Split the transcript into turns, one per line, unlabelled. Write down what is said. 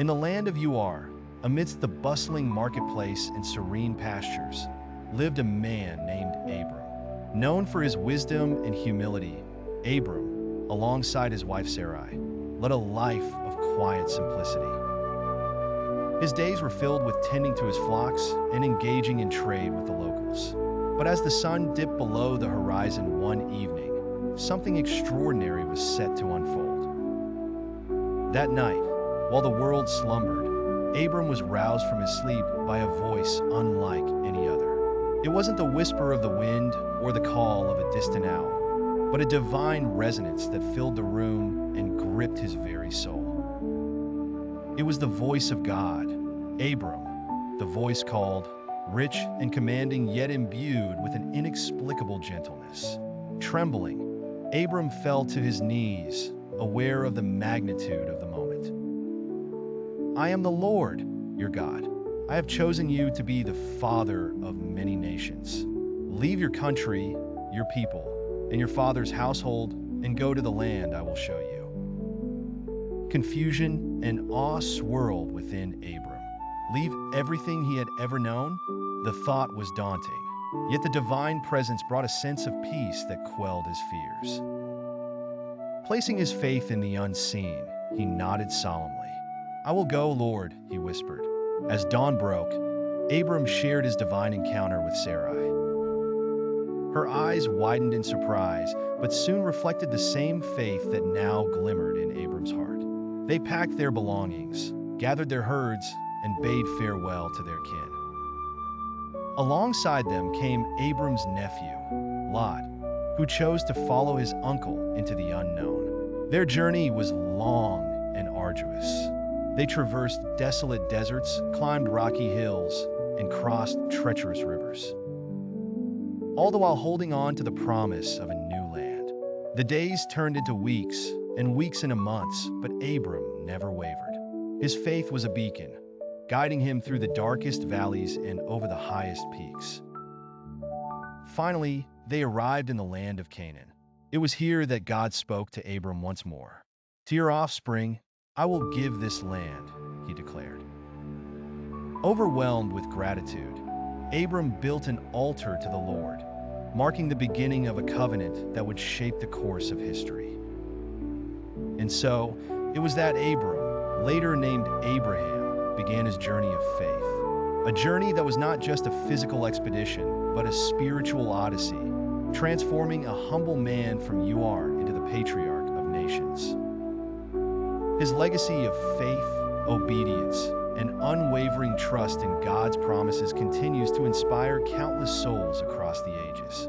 In the land of Uar, amidst the bustling marketplace and serene pastures, lived a man named Abram. Known for his wisdom and humility, Abram, alongside his wife Sarai, led a life of quiet simplicity. His days were filled with tending to his flocks and engaging in trade with the locals. But as the sun dipped below the horizon one evening, something extraordinary was set to unfold. That night, while the world slumbered, Abram was roused from his sleep by a voice unlike any other. It wasn't the whisper of the wind or the call of a distant owl, but a divine resonance that filled the room and gripped his very soul. It was the voice of God, Abram, the voice called, rich and commanding yet imbued with an inexplicable gentleness. Trembling, Abram fell to his knees, aware of the magnitude of the moment. "I am the Lord, your God. I have chosen you to be the father of many nations. Leave your country, your people, and your father's household, and go to the land I will show you." Confusion and awe swirled within Abram. Leave everything he had ever known? The thought was daunting, yet the divine presence brought a sense of peace that quelled his fears. Placing his faith in the unseen, he nodded solemnly. "I will go, Lord," he whispered. As dawn broke, Abram shared his divine encounter with Sarai. Her eyes widened in surprise, but soon reflected the same faith that now glimmered in Abram's heart. They packed their belongings, gathered their herds, and bade farewell to their kin. Alongside them came Abram's nephew, Lot, who chose to follow his uncle into the unknown. Their journey was long and arduous. They traversed desolate deserts, climbed rocky hills, and crossed treacherous rivers, all the while holding on to the promise of a new land. The days turned into weeks, and weeks into months, but Abram never wavered. His faith was a beacon, guiding him through the darkest valleys and over the highest peaks. Finally, they arrived in the land of Canaan. It was here that God spoke to Abram once more. "To your offspring, I will give this land," he declared. Overwhelmed with gratitude, Abram built an altar to the Lord, marking the beginning of a covenant that would shape the course of history. And so, it was that Abram, later named Abraham, began his journey of faith. A journey that was not just a physical expedition, but a spiritual odyssey, transforming a humble man from Uar into the patriarch of nations. His legacy of faith, obedience, and unwavering trust in God's promises continues to inspire countless souls across the ages.